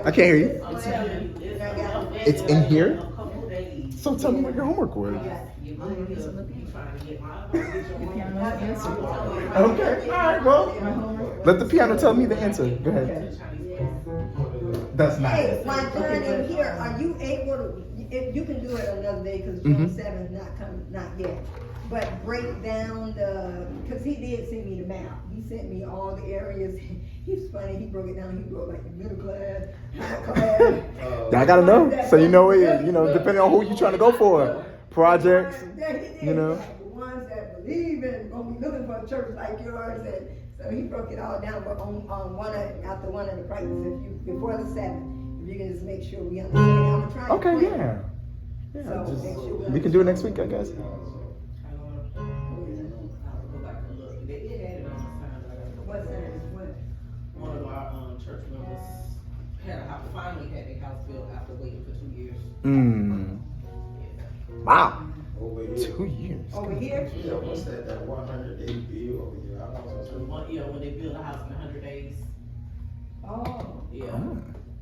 I can't hear you. It's It's in here? So tell me what your homework was. Okay, all right, well, let the piano tell me the answer. Go ahead. That's not Hey, it. my turn in here, are you able to, if you can do it another day, cause June 7th not coming, not yet. But break down the, cause he did send me the map, he sent me all the areas, he's funny, he broke it down, he broke like the middle class, high class. I gotta know, so you know it. You know, depending on who you trying to go for, projects. You know. The ones that believe in, gonna be looking for a church like yours, and so he broke it all down, but on after one of the practices, if you, before the 7th, if you can just make sure we understand, I'm gonna try. Okay, yeah. Yeah, So, just, make sure we can do it next week, I guess. What's that? What? One of our church members finally had their house built after waiting for 2 years. Wow. Over 2 years. Over here? Yeah, what's that 100-day bill over here? I don't know. When they build a house in 100 days. Oh, Yeah.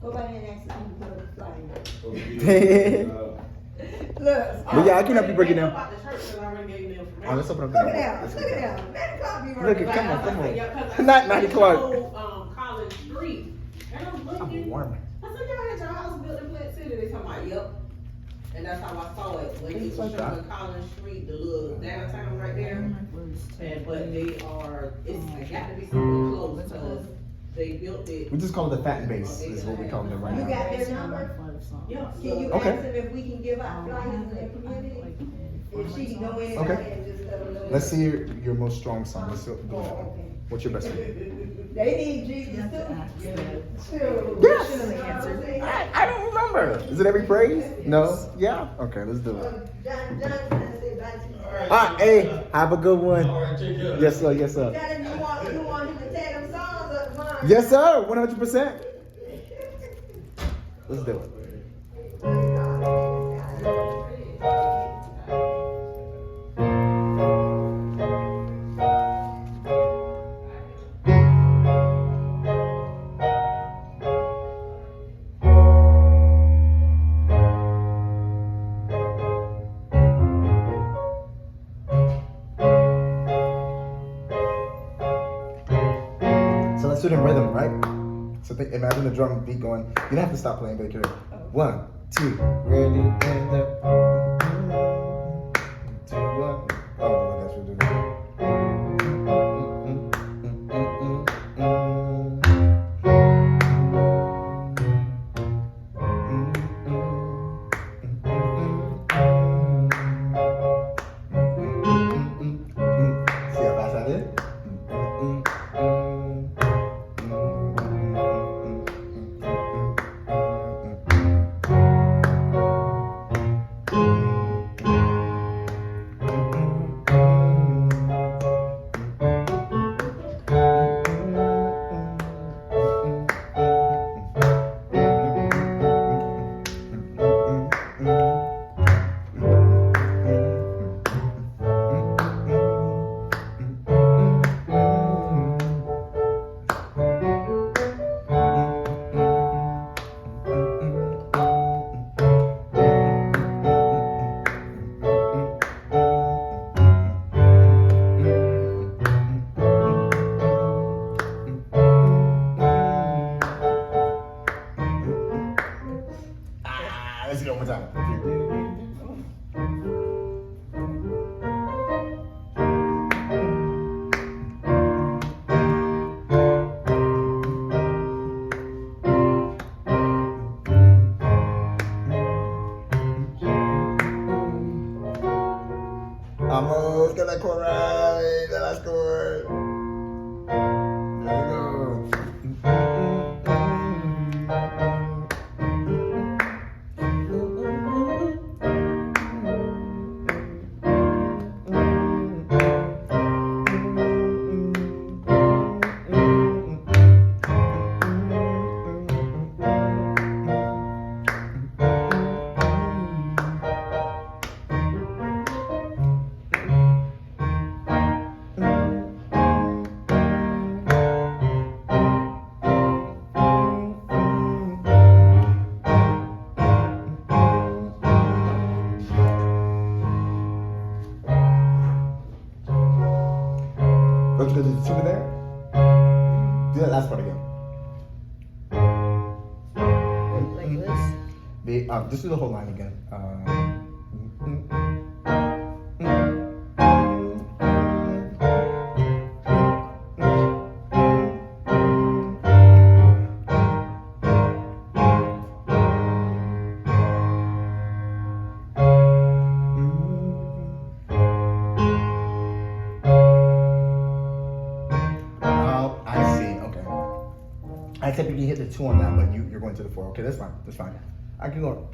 go by there and ask them to put a flyer. Look. But yeah, I can help you break it down. About the church, 'cause I already gave them Oh, let's open up Look the at that, look at that. That clock be Look working. at, come on, come on. Yeah, Not 9 o'clock. College Street. And I'm I'm looking. warm. I said, y'all had your house built in Plant City. They talking about, yep. And that's how I saw it. When he was Like showing that. College Street, the little downtown right there. And, but they are, it's got to be something close because they built it. We just call it the fattened base, is what we call it right You now. got their number? Yeah. Can you Okay. ask them if we can give out flyers in their community? If she know anybody Okay. and just let them know. Let's see your most strong song. Let's do that one. Okay. What's your best one? They need Jesus too. Sure. Yes. I don't remember. Is it every praise? No? Yeah? Okay, let's do it. John say bye to you. All right, hey, have a good one. All right, take care. Yes, sir, yes, sir. Tell him you want him to tell them songs up front. Yes, sir, 100%. Let's do it. So let's do it in rhythm, right? So imagine the drum beat going. You don't have to stop playing, but you can. 1, 2, ready, and up. 2, 1. Oh, that's what we're doing. See how fast I did? Let's do it one more time. Almost got that chord right. That last chord. There we go. to do the tuba there? Do that last part again. Like this? Just do the whole line again. I see. Okay. I typically hit the 2 on that, but you're going to the 4. Okay, that's fine. That's fine. I can go.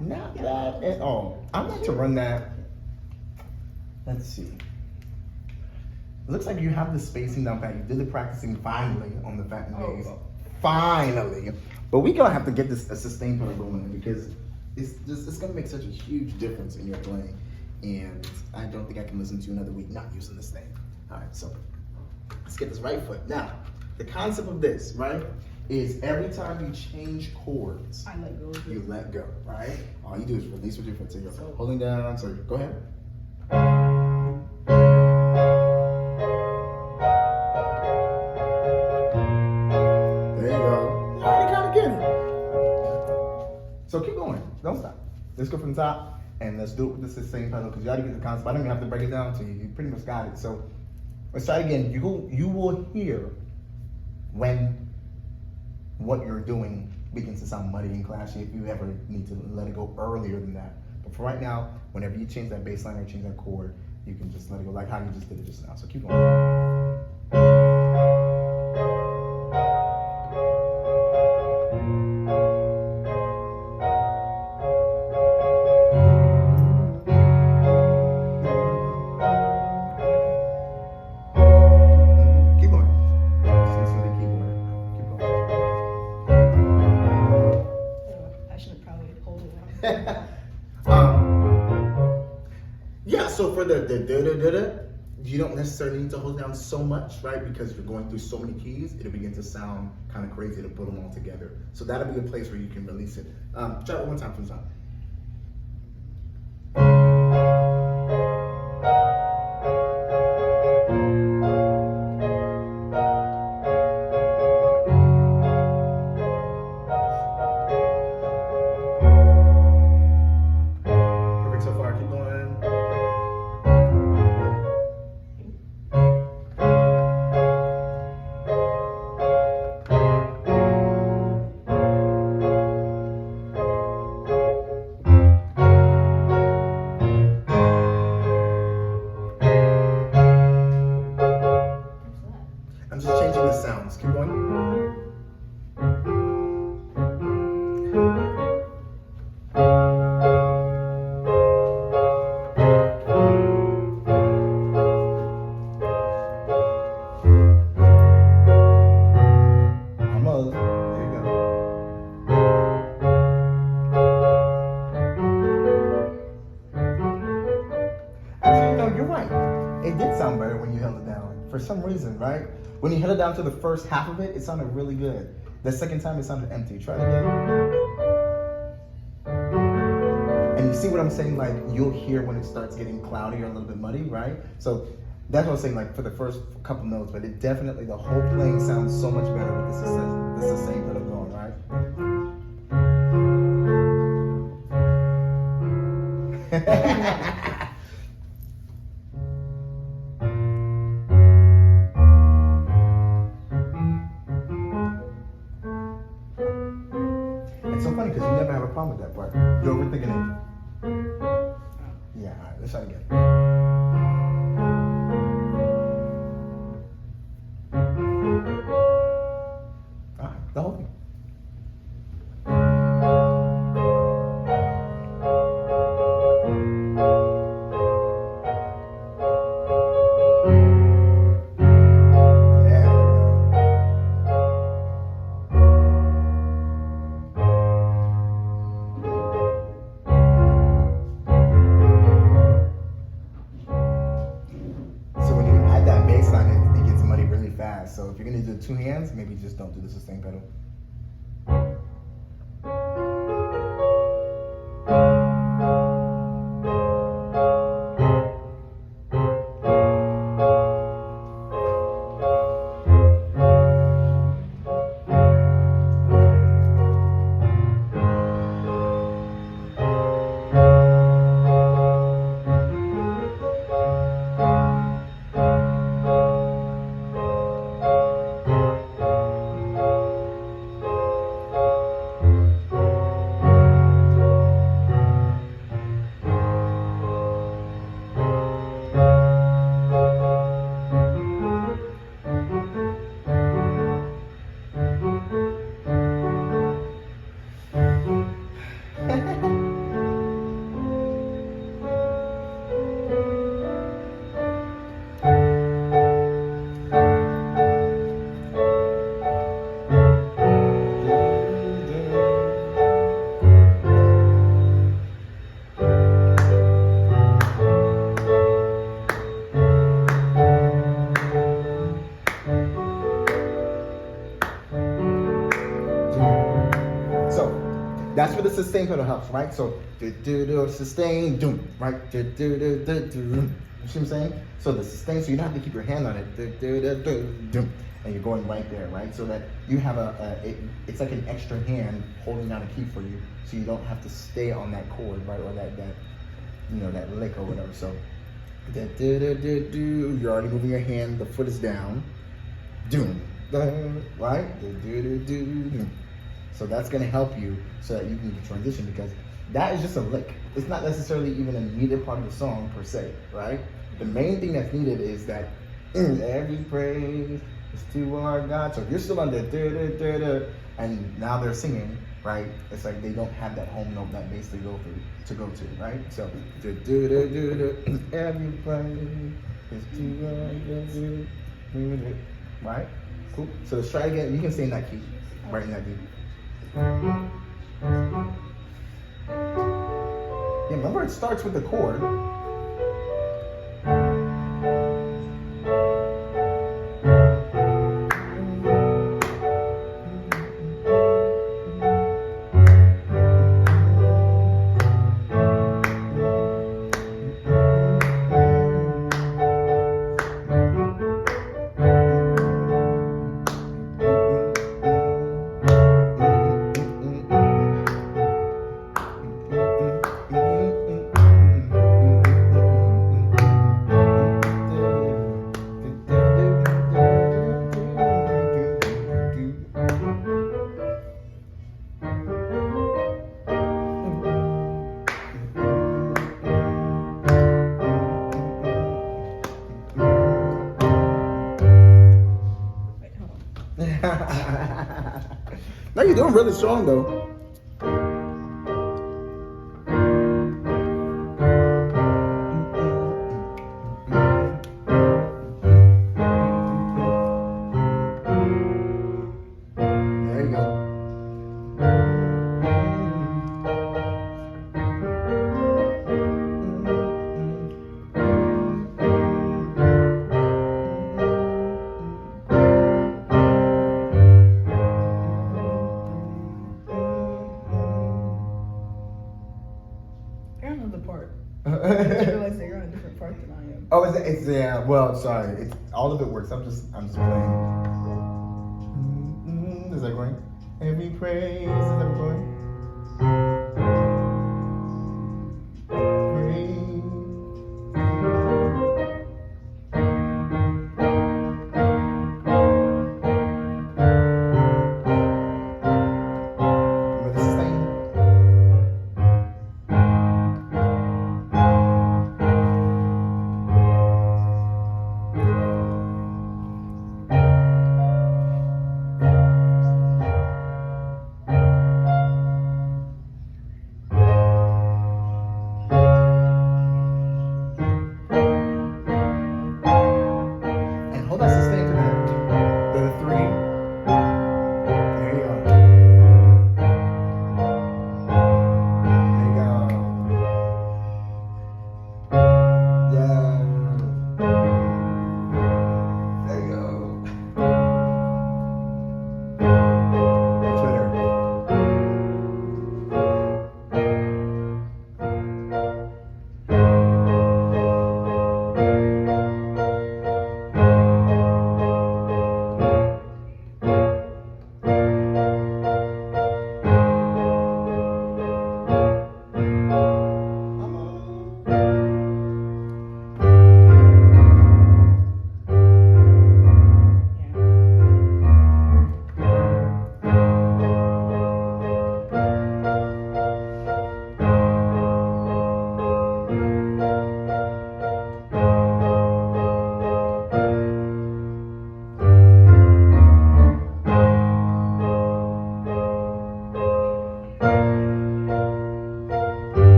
Not bad at all. I like to run that. Let's see. It looks like you have the spacing down pat. You did the practicing finally on the fattened bass. Finally. But we're gonna have to get this a sustain pedal going because it's gonna make such a huge difference in your playing. And I don't think I can listen to another week not using this thing. Alright, so let's get this right foot. Now, the concept of this, right, is every time you change chords, I let go. you let go, right? All you do is release with your foot. So you're holding down, so go ahead. There you go. You already kind of get it. So keep going. Don't stop. Let's go from the top, and let's do it with the same pedal, because you already get the concept. I don't even have to break it down to you. You pretty much got it. So let's try again. You will hear when what you're doing begins to sound muddy and clashy if you ever need to let it go earlier than that. But for right now, whenever you change that bass line or change that chord, you can just let it go like how you just did it just now. So keep going. Yeah, so for the da-da-da-da, you don't necessarily need to hold it down so much, right? Because you're going through so many keys, it'll begin to sound kind of crazy to put them all together. So that'll be a place where you can release it. Try it one more time from the top. I'm just changing the sounds. Keep going. Almost. There you go. Actually, no, you're right. It did sound better when you held it down. For some reason, right? When you held it down to the first half of it, it sounded really good. The second time, it sounded empty. Try it again. And you see what I'm saying? Like, you'll hear when it starts getting cloudy or a little bit muddy, right? So That's what I'm saying, like for the first couple notes, but it definitely, the whole playing sounds so much better with the sustain pedal going, right? It's so funny because you never have a problem with that part. You're overthinking it. Yeah, all right, let's try it again. All right, the whole thing. There we go. So when you add that bass line, it gets muddy really fast. So if you're gonna do two hands, maybe just don't do the sustain pedal. So that's where the sustain pedal helps, right? So do do do sustain doom, right? Do do do do do. You see what I'm saying? So the sustain, so you don't have to keep your hand on it. Do do do do doom, and you're going right there, right? So that you have it's like an extra hand holding down a key for you, so you don't have to stay on that chord, right, or that that lick or whatever. So do do do do do. You're already moving your hand. The foot is down. Doom, right? Do do do do doom. So that's going to help you so that you can transition, because that is just a lick. It's not necessarily even a needed part of the song per se, right? The main thing that's needed is that every praise is to our God. So if you're still on the and now they're singing, right? It's like they don't have that home note, that bass to go to, right? So every praise is to our God, right? Cool. So let's try again. You can stay in that key, right in that key. Yeah, remember it starts with the chord. No, you're doing really strong though. There you go. I don't know the part. realize they're on a different part than I am. Oh, it's yeah. Well, sorry. It's all of it works. I'm just playing. Is that going? Every praise. Is that going?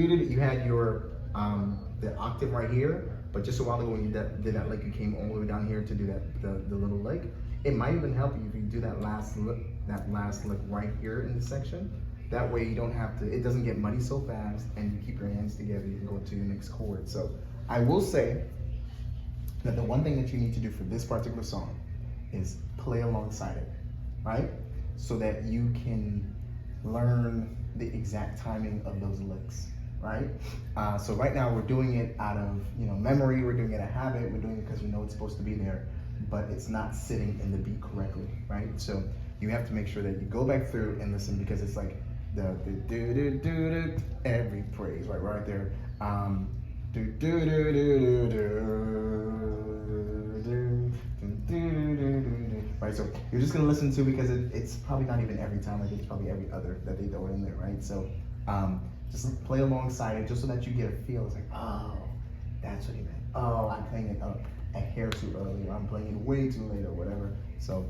You had your the octave right here, but just a while ago when you did that lick, you came all the way down here to do that the little lick. It might even help you if you do that last lick right here in this section. That way you don't have to, it doesn't get muddy so fast, and you keep your hands together, you can go to your next chord. So I will say that the one thing that you need to do for this particular song is play alongside it, right? So that you can learn the exact timing of those licks, right? So right now we're doing it out of memory, we're doing it a habit, we're doing it because we know it's supposed to be there, but it's not sitting in the beat correctly, right? So you have to make sure that you go back through and listen, because it's like the do do do do every praise, right there. Do do do do do do do. Right, so you're just gonna listen to, because it's probably not even every time, like it's probably every other that they throw it in there, right? So just play alongside it, just so that you get a feel. It's like, oh, that's what he meant. Oh, I'm playing it a hair too early, or I'm playing it way too late, or whatever. So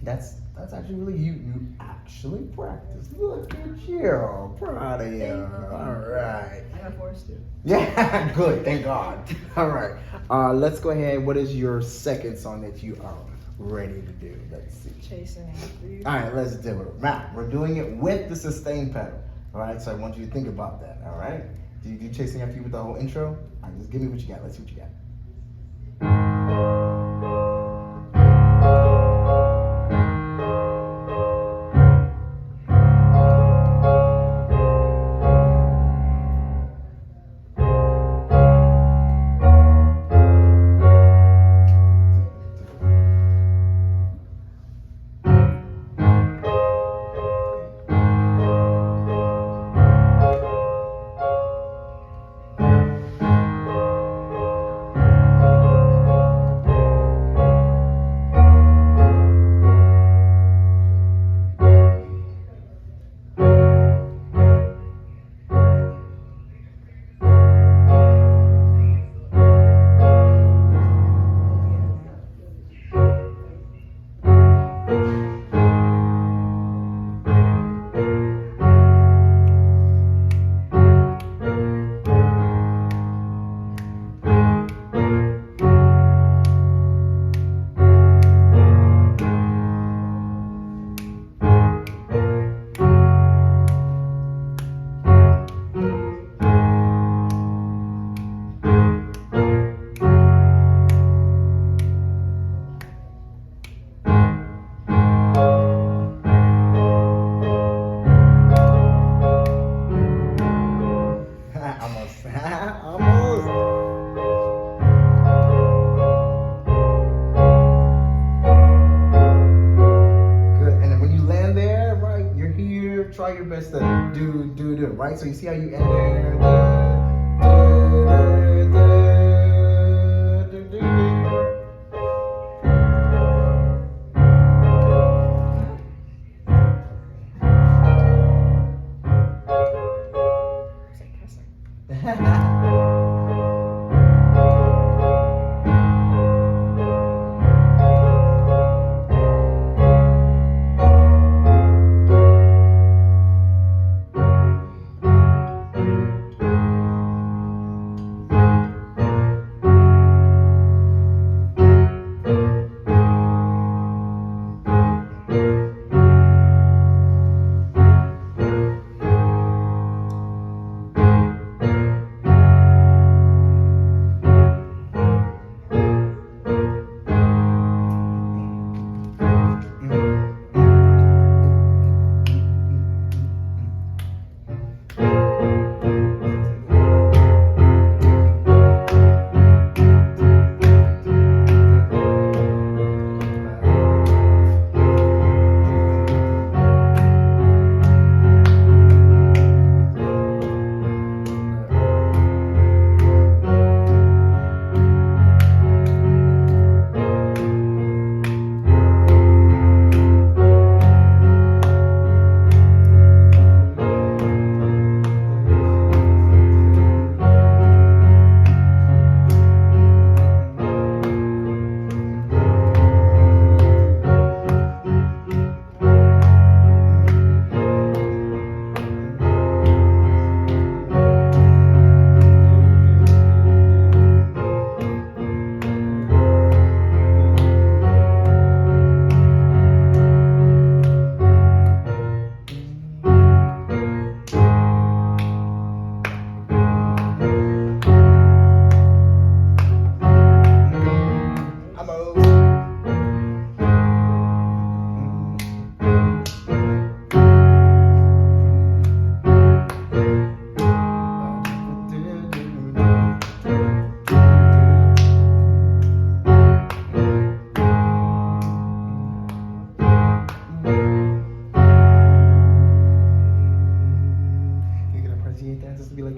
that's actually really you actually practice. Look at you, proud of you. All right. I got forced to. Yeah, good. Thank God. All right. Let's go ahead. What is your second song that you are ready to do? Let's see. Chasing After You. All right, let's do it. Now we're doing it with the sustain pedal. All right, so I want you to think about that. All right. Do you do Chasing After You with the whole intro? All right, just give me what you got. Let's see what you got. just the do, right? So you see how you end there?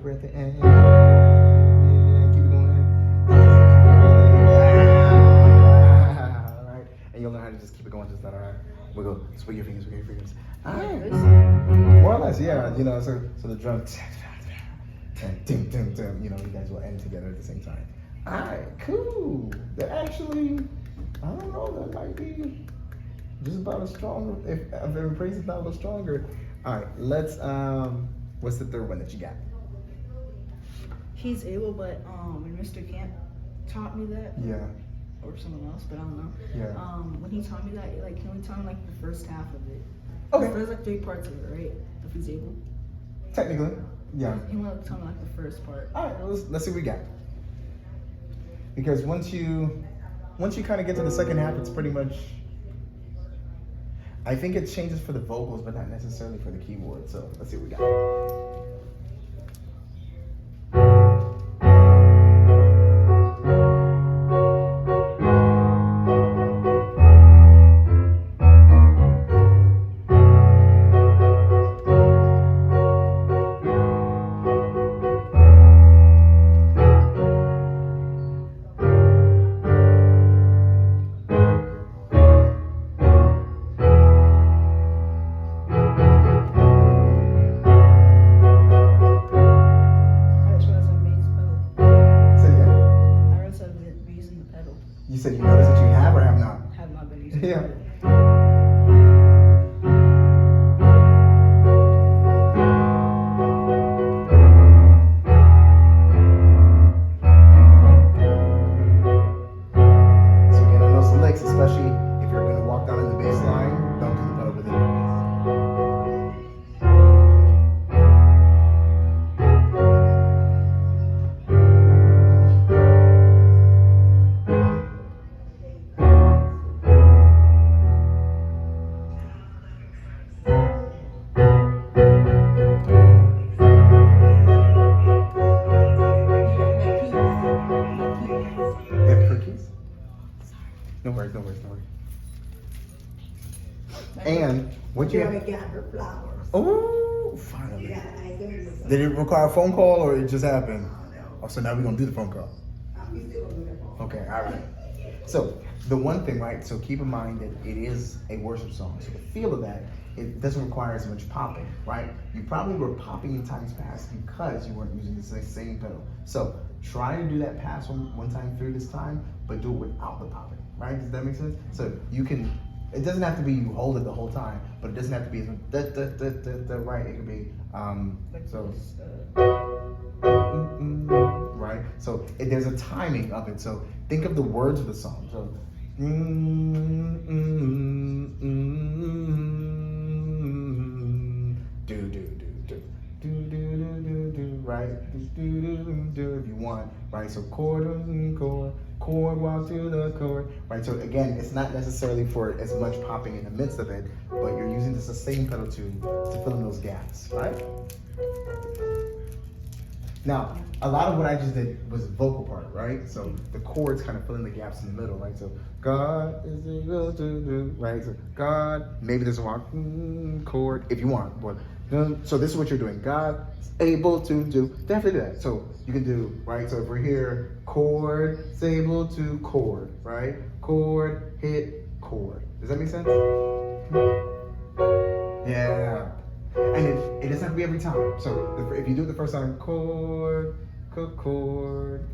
At the end. Yeah, keep it going. Alright. And you'll learn how to just keep it going just that, alright? We'll go swing your fingers, swing your fingers. Alright. More or less, yeah. You know, so the drum and ding ding ding, you know, you guys will end together at the same time. Alright, cool. That actually, I don't know, that might be just about as strong, if every praise is not a little stronger. Alright, let's what's the third one that you got? He's able, but when Mr. Camp taught me that, Yeah. or someone else, but I don't know. Yeah. When he taught me that, like he only taught me like the first half of it. Okay. So there's like 3 parts of it, right? If he's able. Technically, yeah. He only taught me like the first part. All right, let's see what we got. Because once you kind of get to the second half, it's pretty much. I think it changes for the vocals, but not necessarily for the keyboard. So let's see what we got. You said you noticed that you have or have not? Have not been using Yeah. it. So again, on those licks, especially if you're going to walk down in the bass line, don't do the pedal with it. No worries. And what you Jerry have? got her flowers. Oh, Woo, finally. Yeah, I do this. Did it require a phone call or it just happened? Oh, so now we're gonna do the phone call. We still gonna do that for. Okay, all right. So the one thing, right? So keep in mind that it is a worship song. So the feel of that, it doesn't require as much popping, right? You probably were popping in times past because you weren't using the same pedal. So try to do that pass one time through this time, but do it without the popping, right? Does that make sense? So you can. It doesn't have to be you hold it the whole time, but it doesn't have to be as much right. It could be so. Right? So there's a timing of it. So think of the words of the song. So right? If you want, right? So chord, walk to the chord, right? So again, it's not necessarily for as much popping in the midst of it, but you're using the sustain pedal to fill in those gaps, right? Now, a lot of what I just did was the vocal part, right? So the chords kind of fill in the gaps in the middle, right? So God is able to do, right? So God, maybe there's a walk chord if you want, but so this is what you're doing. God is able to do. Definitely do that. So you can do, right? So if we're here, chord is able to chord, right? Chord, hit, chord. Does that make sense? Yeah. And it doesn't have to be every time. So if you do it the first time, chord, chord,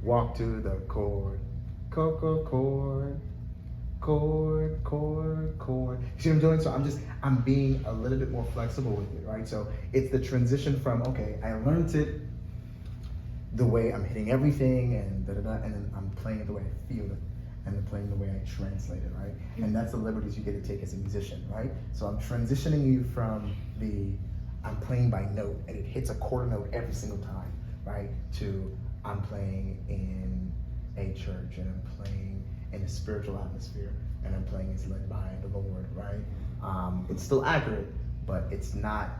walk to the chord, chord. You see what I'm doing? So I'm being a little bit more flexible with it, right? So it's the transition from, okay, I learned it the way I'm hitting everything and and then I'm playing it the way I feel it. And then playing the way I translate it, right? And that's the liberties you get to take as a musician, right? So I'm transitioning you from I'm playing by note and it hits a quarter note every single time, right? To I'm playing in a church and I'm playing in a spiritual atmosphere and I'm playing as led by the Lord, right? It's still accurate, but it's not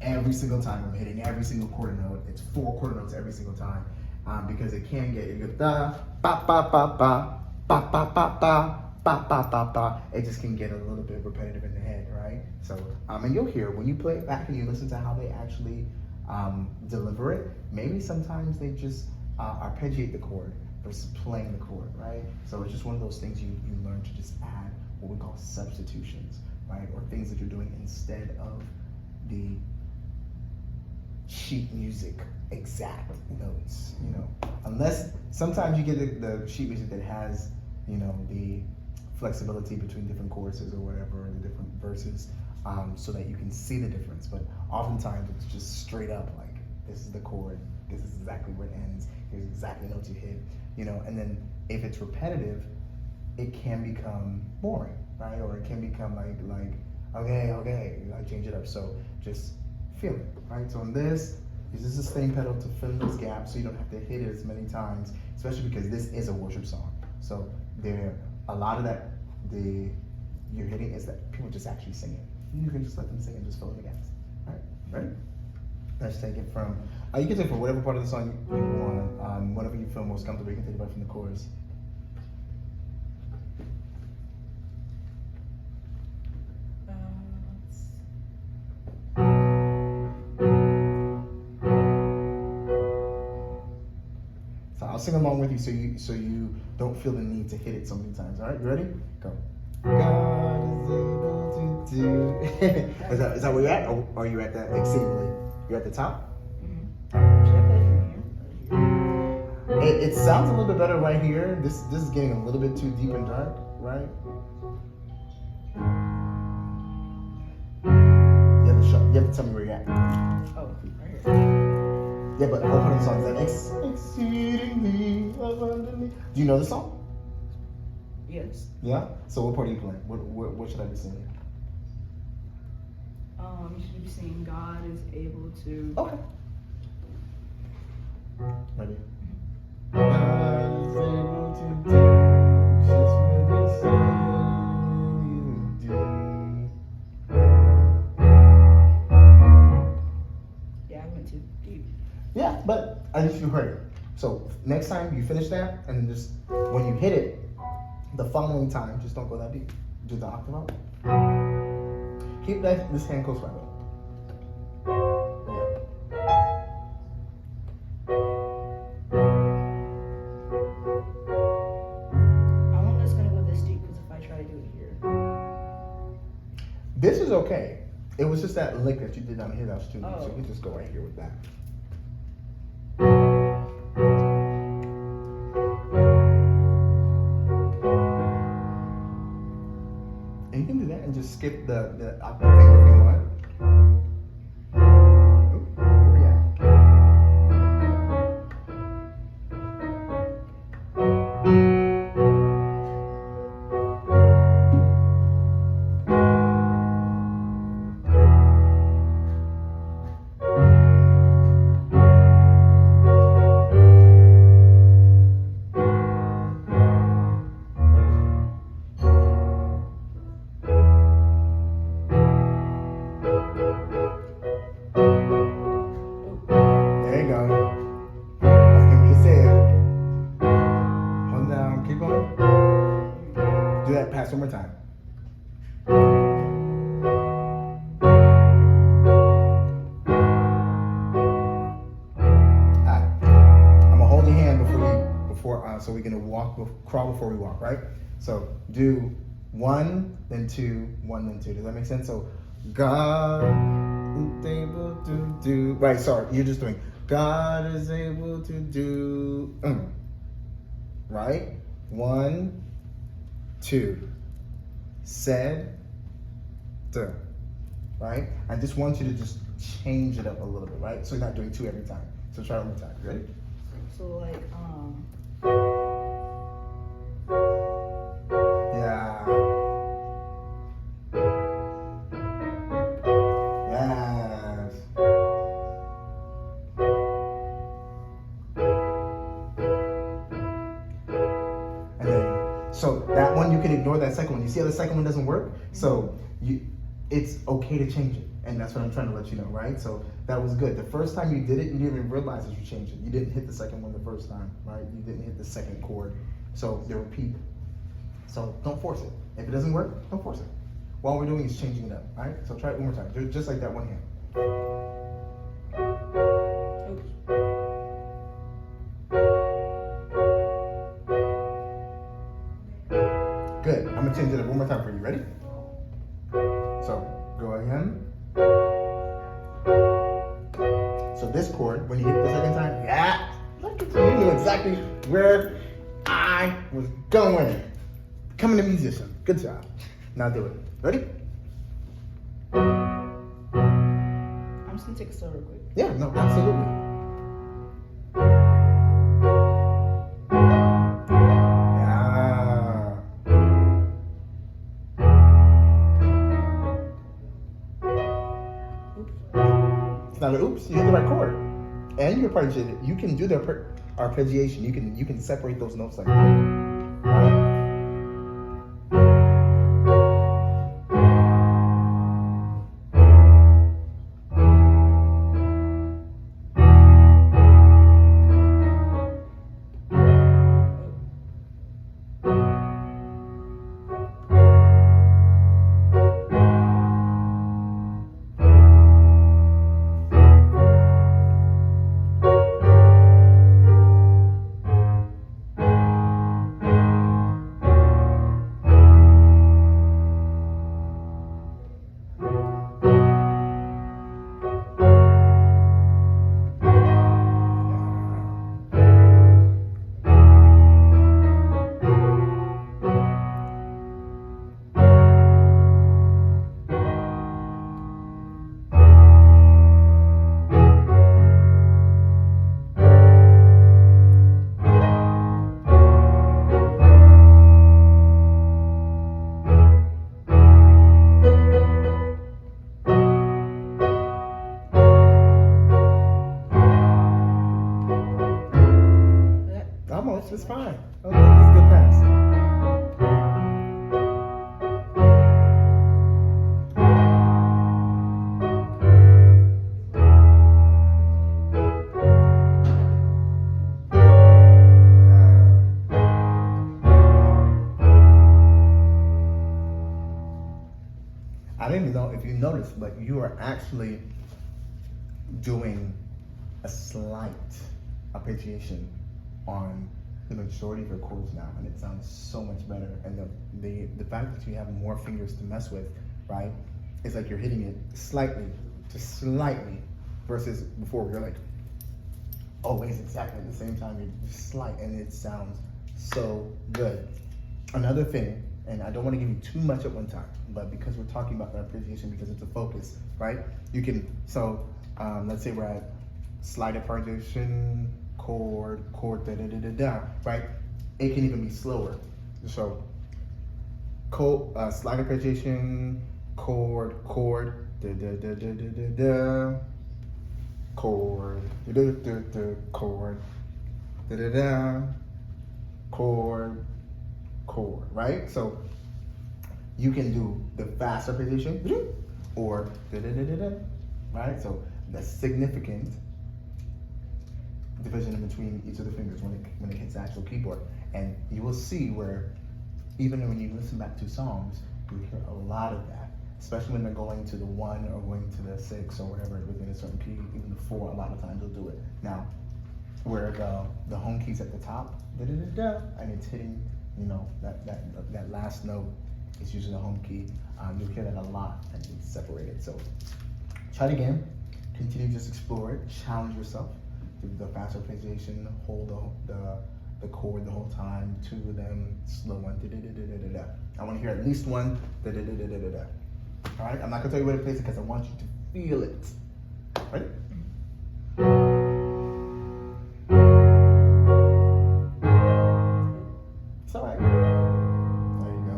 every single time I'm hitting every single quarter note. It's 4 quarter notes every single time. Because it can get, you go da, ba, ba, ba, ba, ba, ba, ba, ba, ba, ba, ba, ba. It just can get a little bit repetitive in the head, right? So, and you'll hear when you play it back and you listen to how they actually deliver it, maybe sometimes they just arpeggiate the chord versus playing the chord, right? So it's just one of those things you learn to just add what we call substitutions, right? Or things that you're doing instead of the sheet music exact notes, unless sometimes you get the sheet music that has, the flexibility between different choruses or whatever, or the different verses, so that you can see the difference. But oftentimes it's just straight up like, this is the chord, this is exactly where it ends, here's exactly the notes you hit, and then if it's repetitive, it can become boring, right? Or it can become like, okay, I change it up. So just feel it, right? So on this, use the sustain pedal to fill in those gaps so you don't have to hit it as many times, especially because this is a worship song. So a lot of that you're hitting is that people just actually sing it. You can just let them sing and just fill in the gaps. All right, ready? Let's take it from, you can take it from whatever part of the song you want, whatever you feel most comfortable. You can take it right from the chorus. I'll sing along with you so you don't feel the need to hit it so many times. All right, you ready? Go. God is able to do. Is that where you're at? Or are you at that exceedingly? You're at the top? Mm-hmm. Should I play from here? It sounds a little bit better right here. This is getting a little bit too deep and dark, right? You have to tell me where you're at. Oh, right here. Yeah, but what part of the song is that? Exceedingly abundantly. Do you know the song? Yes. Yeah? So what part are you playing? What should I be singing? You should be saying God is able to. Okay. Ready? God is able to do just what he said he would do. Yeah, I went too deep. Yeah, but at least you heard it. So next time you finish that, and then just when you hit it, the following time, just don't go that deep. Do the octave out. Keep this hand close by me. I wonder if it's gonna go this deep because if I try to do it here. This is okay. It was just that lick that you did down here that was too deep, so Oh. we just go right here with that. And you can do that and just skip the octave finger if you want. Oop, where we at? There you go. That's gonna be the save. Hold down, keep going. Do that pass one more time. Alright. I'm gonna hold your hand so we're gonna crawl before we walk, right? So do 1, then 2, 1, then 2. Does that make sense? So God is able to do. Right, sorry, you're just doing God is able to do. Right? 1, 2. Said. Duh. Right? I just want you to just change it up a little bit, right? So you're not doing 2 every time. So try it one more time. Ready? So like, Yeah. Yes. And then, so that one you can ignore that second one. You see how the second one doesn't work? So it's okay to change it. And that's what I'm trying to let you know, right? So that was good. The first time you did it, you didn't even realize that you changed it. You didn't hit the second one the first time, right? You didn't hit the second chord. So they repeat. So don't force it. If it doesn't work, don't force it. All we're doing is changing it up, right? So try it one more time. Do it just like that one hand. Good. I'm gonna change it up one more time for you. Ready? So go again. So this chord, when you hit it the second time, yeah, look at you. You knew exactly where I was going. Becoming a musician. Good job. Now do it. Ready? I'm just gonna take a solo real quick. Yeah, no, absolutely. Yeah. It's not an oops, you hit the right chord. And you arpeggiate it. You can do the arpeggiation. You can separate those notes like that. Right? Almost, it's fine. Okay, this is a good pass. I didn't even know if you notice, but you are actually doing a slight arpeggiation on the majority of your chords now, and it sounds so much better. And the fact that you have more fingers to mess with, right? It's like you're hitting it slightly, just slightly, versus before you're like always exactly at the same time. You're just slight, and it sounds so good. Another thing, and I don't want to give you too much at one time, but because we're talking about the arpeggiation, because it's a focus, right? You can, let's say we're at slide arpeggiation, chord, da da da da da, right? It can even be slower. So, slide arpeggiation, chord, da da da da da da da, chord, da da da da, chord, da da da, chord, right? So you can do the fast arpeggiation or da da da da da, right? So the significant division in between each of the fingers when it hits the actual keyboard, and you will see where even when you listen back to songs, you hear a lot of that, especially when they're going to the 1 or going to the 6 or whatever within a certain key, even the 4. A lot of times they'll do it. Now, where the home key's at the top, da da da da, and it's hitting, you know, that last note is usually the home key. You'll hear that a lot, and it's separated. So try it again. Continue to just explore it. Challenge yourself. Do the fast arpeggiation. Hold the chord the whole time. 2 of them. Slow one. Da da da da da da. I want to hear at least one. Da da da da da da. All right. I'm not gonna tell you where to place it because I want you to feel it. Ready? It's all right. There you go.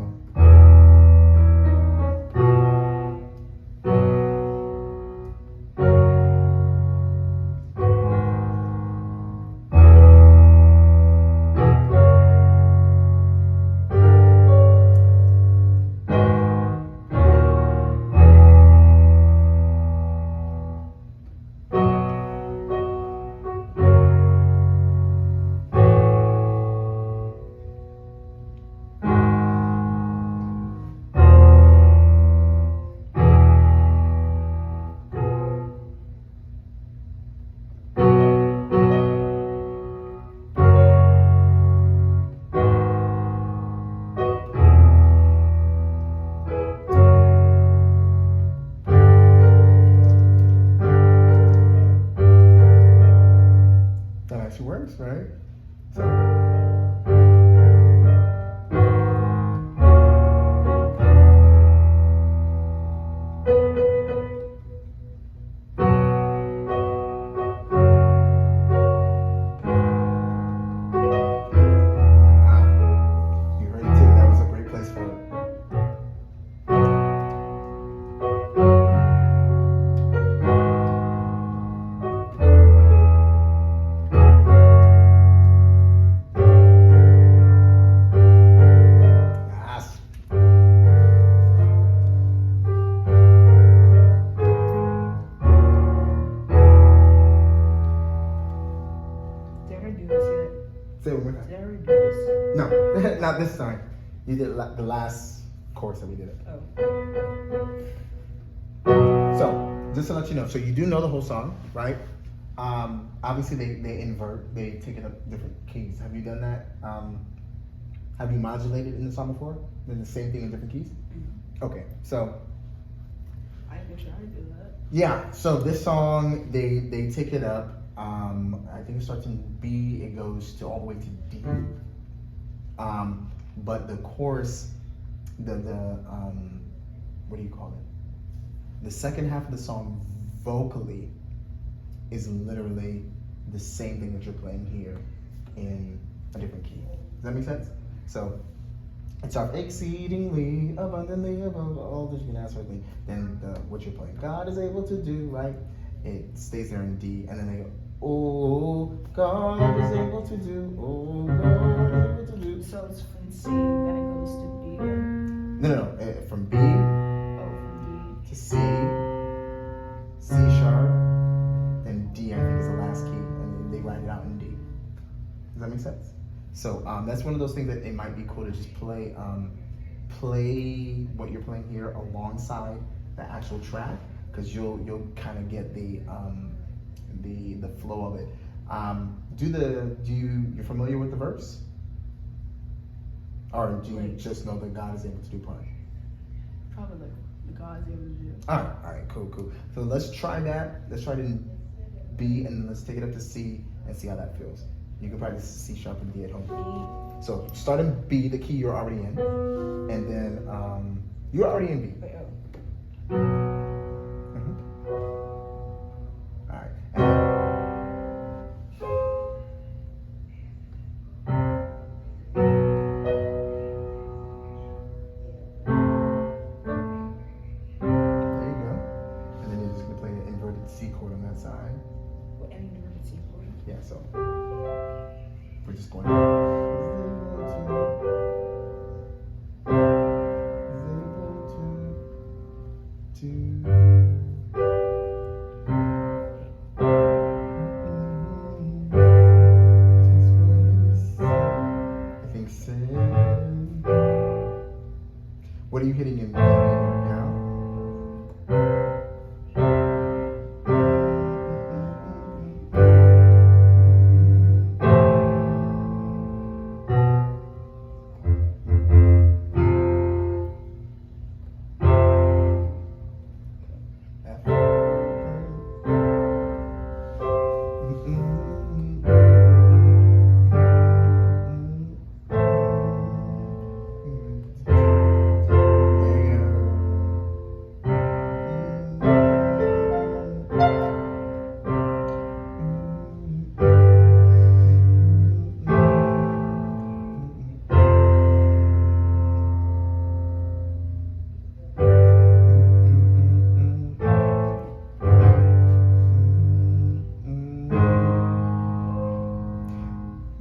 That actually works, right? So. You heard it too. That was a great place for it. Yes. Did I do this yet? Say it one more time. Did I already do this? No, not this time. You did the last chorus that we did it. Oh. So, just to let you know, so you do know the whole song, right? Obviously, they invert, they take it up different keys. Have you done that? Have you modulated in the song before? Then the same thing in different keys? Okay, so I can try to do that. yeah, so this song, they take it up. I think it starts in B, it goes to all the way to D. But the chorus, the what do you call it? The second half of the song vocally is literally the same thing that you're playing here in a different key. Does that make sense? So it's our exceedingly abundantly above all that you can ask for me. Then what you're playing, God is able to do, right? It stays there in D, and then they go, oh, God is able to do, oh, God is able to do. So it's from C, then it goes to B. No, from B Oh, from to C, C sharp, then D, I think is the last key, and then they write it out in D. Does that make sense? So that's one of those things that it might be cool to just play what you're playing here alongside the actual track, because you'll kind of get the flow of it. You're familiar with the verse? Or do you just know that God is able to do part? Probably like the God's able to do. All right, cool. So let's try that. Let's try to B, and let's take it up to C and see how that feels. You can practice C sharp and D at home. So start in B, the key you're already in, and then you're already in B. All right. There you go. And then you're just gonna play an inverted C chord on that side. What ending the repeat chord? Yeah, so we're just going. I think what are you hitting in now?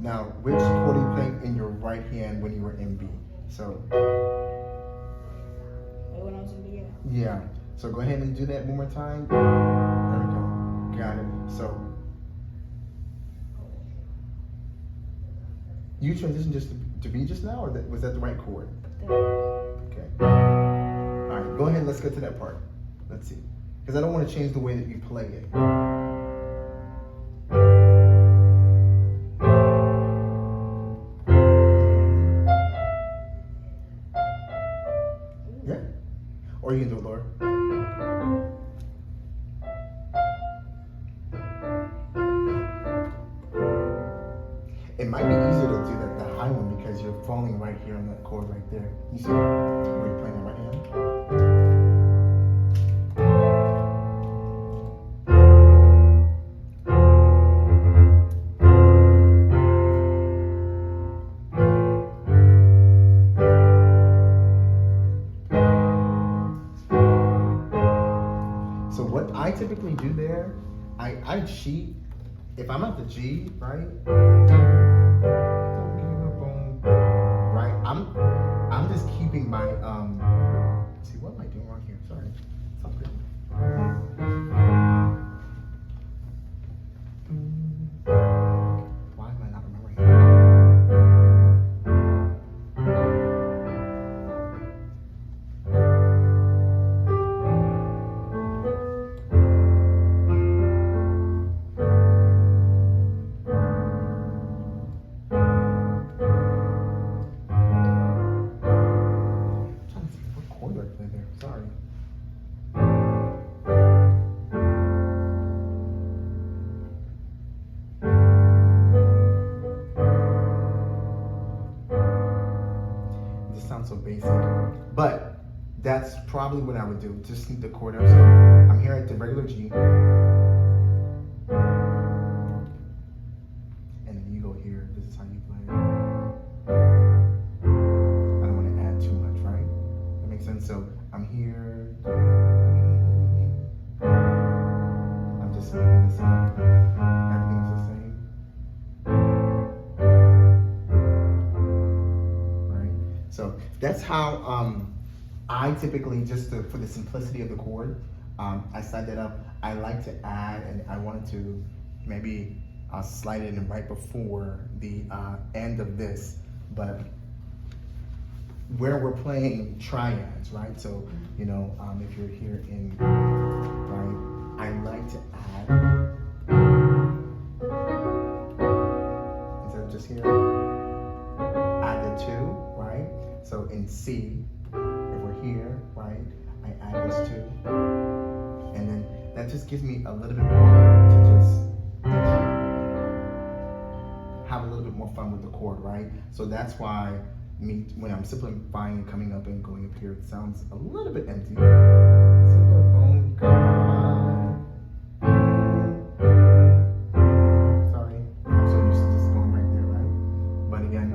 Now, which chord are you playing in your right hand when you were in B? So, When I was in B. yeah. So go ahead and do that one more time. There we go. Got it. So, you transitioned just to B just now, or was that the right chord? Okay. All right, go ahead. Let's get to that part. Let's see. Because I don't want to change the way that you play it. Yeah. Or you can do it lower. It might be easier to do the high one because you're falling right here on that chord right there. You see where you're playing that right hand? So what I typically do there, I cheat. If I'm at the G, right? Right, I'm just keeping my see, what am I doing wrong here? Sorry. Sounds good. Why am I not remembering? Sorry. It just sounds so basic. But that's probably what I would do. Just the chord up. So I'm here at the regular G. And then you go here. This is how you play it. I don't want to add too much, right? That makes sense. So I'm here. I'm just leaving this up. Everything's the same. Right? So that's how I typically, for the simplicity of the chord, I slide that up. I like to add, and I wanted to maybe slide it in right before the end of this, but where we're playing triads, right? So, you know, if you're here in, right, I like to add, instead of just here, add the 2, right? So in C, if we're here, right, I add this 2, and then that just gives me a little bit more to just have a little bit more fun with the chord, right? So that's why when I'm simplifying and coming up and going up here, it sounds a little bit empty. Sorry, I'm so used to just going right there, right? But again,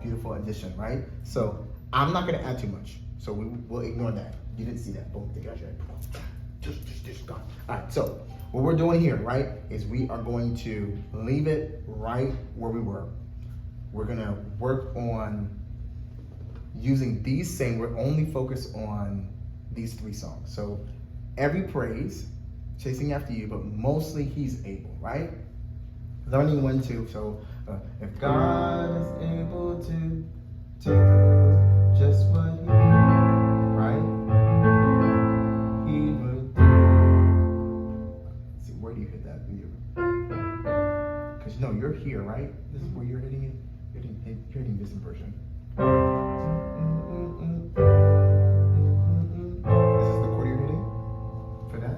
beautiful addition, right? So I'm not gonna add too much, so we'll ignore that. You didn't see that. Boom, take it out. Just gone. All right, so what we're doing here, right, is we are going to leave it right where we were. We're gonna work on using these same, we're only focused on these 3 songs. So every praise, chasing after you, but mostly he's able, right? Learning when to, so if God is able to do just what he, right? He would do. Let's see, where do you hit that? Because you know, you're here, right? This is where you're hitting it. You're hitting this inversion. This is the chord you're hitting for that?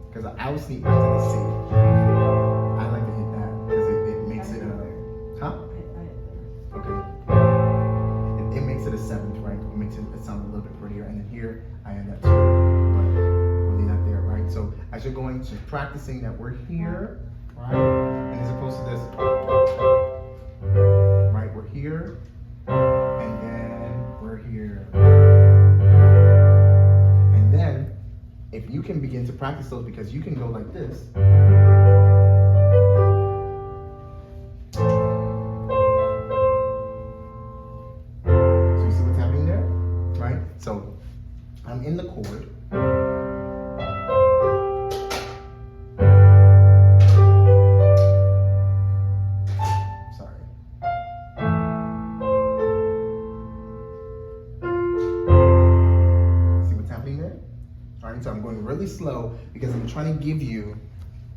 Because I always sneak back to the C. I like to hit that because it makes it a, huh? Okay. It makes it a 7th, right? It makes it sound a little bit prettier. And then here, I add that too. But we'll leave that there, right? So as you're going to practicing that we're here, right? And as opposed to this, right? We're here, and then we're here. And then, if you can begin to practice those, because you can go like this. So you see what's happening there, right? So I'm in the chord. Sorry. See what's happening there? All right, so I'm going really slow because I'm trying to give you,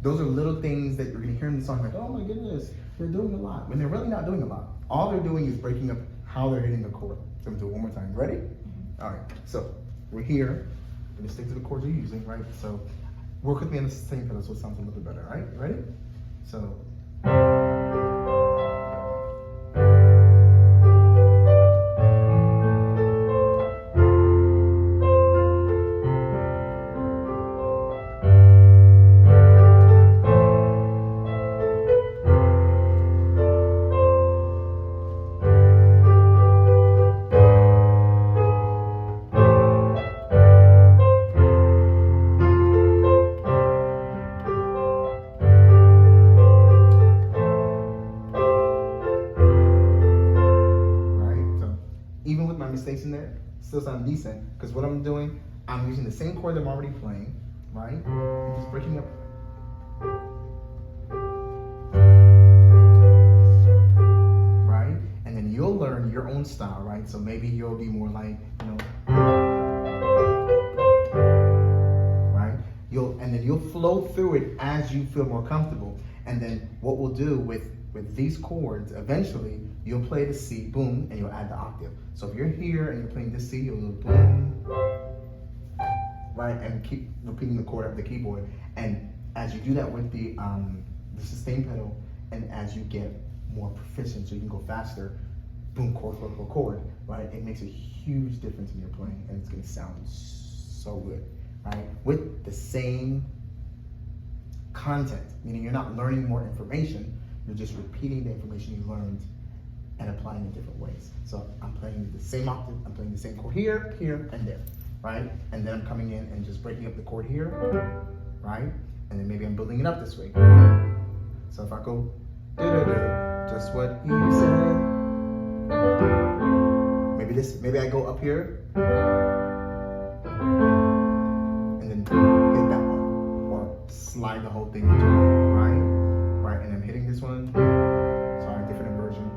those are little things that you're gonna hear in the song like, oh my goodness, they're doing a lot. When they're really not doing a lot. All they're doing is breaking up how they're hitting the chord. So I'm gonna do it one more time. Ready? All right, so we're here. I'm gonna stick to the chords you're using, right? So work with me on the same pedal so it sounds a little bit better, all right? Ready? So. Even with my mistakes in there, still sound decent, because what I'm doing, I'm using the same chord that I'm already playing, right? I'm just breaking up. Right? And then you'll learn your own style, right? So maybe you'll be more like, you know, right? And then you'll flow through it as you feel more comfortable. And then what we'll do with these chords, eventually, you'll play the C, boom, and you'll add the octave. So if you're here and you're playing this C, you'll do boom, right, and keep repeating the chord of the keyboard. And as you do that with the sustain pedal, and as you get more proficient, so you can go faster, boom, chord, chord, chord, chord, right, it makes a huge difference in your playing, and it's gonna sound so good, right, with the same content, meaning you're not learning more information, you're just repeating the information you learned and applying it different ways. So I'm playing the same octave, I'm playing the same chord here, here, and there, right? And then I'm coming in and just breaking up the chord here, right? And then maybe I'm building it up this way. So if I go, just what he said. Maybe I go up here, and then hit that one, or slide the whole thing into it, right? Right, and I'm hitting this one. Sorry, different inversion.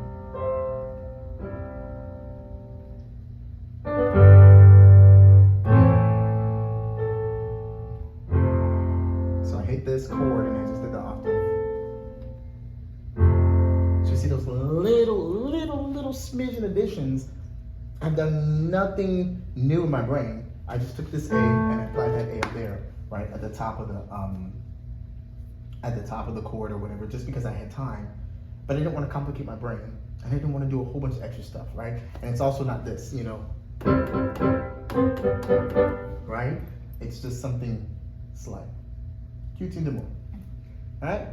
did this chord and I just did the octave. So you see those little smidgen additions. I've done nothing new in my brain. I just took this A and I applied that A up there, right, at the top of the chord or whatever, just because I had time. But I didn't want to complicate my brain. I didn't want to do a whole bunch of extra stuff, right? And it's also not this, you know, right? It's just something slight. Cute in the moon. All right?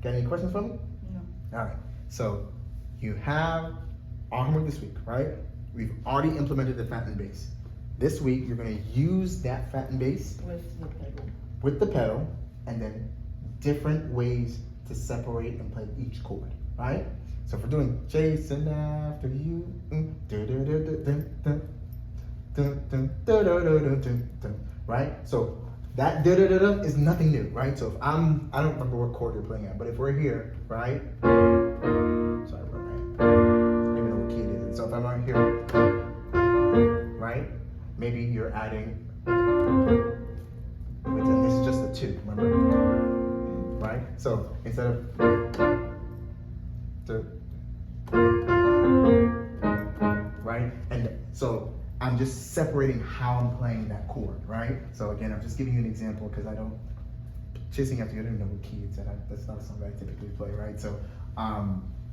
Got any questions for me? No. All right. So you have our homework this week, right? We've already implemented the fattened bass. This week you're going to use that fattened bass with the pedal, and then different ways to separate and play each chord, right? So if we're doing chasing after you, right? So that is nothing new, right? So if I don't remember what chord you're playing at, but if we're here, right? Sorry about that. I don't even know what key it is. So if I'm right here, right? Maybe you're adding, and this is just a 2, remember? Right? So instead of right? And so I'm just separating how I'm playing that chord, right? So again, I'm just giving you an example because chasing after you, I don't know what key it's at. That's not a song that I typically play, right? So,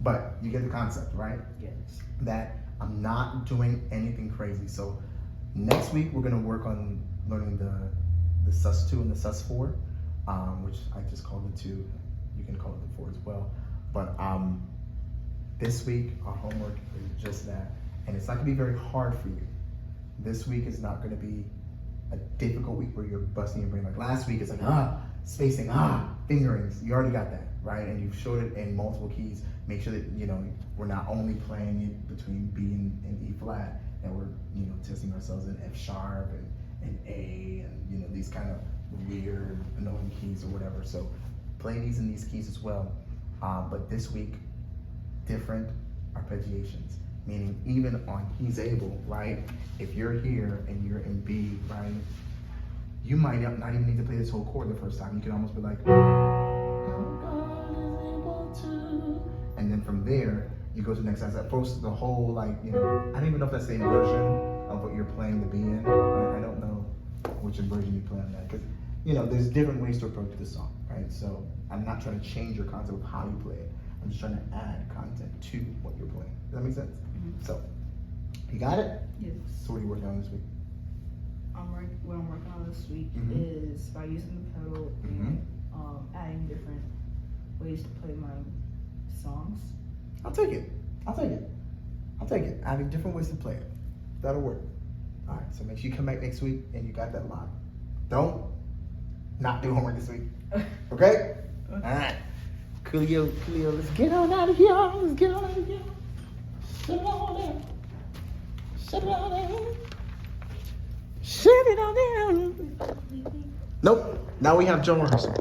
but you get the concept, right? Yes. That I'm not doing anything crazy. So next week we're gonna work on learning the sus2 and the sus4, which I just called the 2. You can call it the 4 as well. But this week our homework is just that, and it's not gonna be very hard for you. This week is not gonna be a difficult week where you're busting your brain. Like last week, it's like spacing, fingerings. You already got that, right? And you've showed it in multiple keys. Make sure that we're not only playing it between B and E flat, and we're testing ourselves in F sharp and A and these kind of weird annoying keys or whatever. So play these in these keys as well. But this week, different arpeggiations. Meaning even on He's Able, right? If you're here and you're in B, right? You might not even need to play this whole chord the first time. You can almost be like, "Oh, God is able to," and then from there you go to the next side. That first the whole I don't even know if that's the same version of what you're playing the B in. Right? I don't know which version you play on that because there's different ways to approach this song, right? So I'm not trying to change your concept of how you play it. I'm just trying to add content to what you're playing. Does that make sense? Mm-hmm. So, you got it? Yes. So what are you working on this week? What I'm working on this week is by using the pedal and adding different ways to play my songs. I'll take it. Adding different ways to play it. That'll work. All right, so make sure you come back next week and you got that locked. Don't not do homework this week. Okay? All right. Coolio, let's get on out of here. Shut it on down. Nope. Now we have drum rehearsal.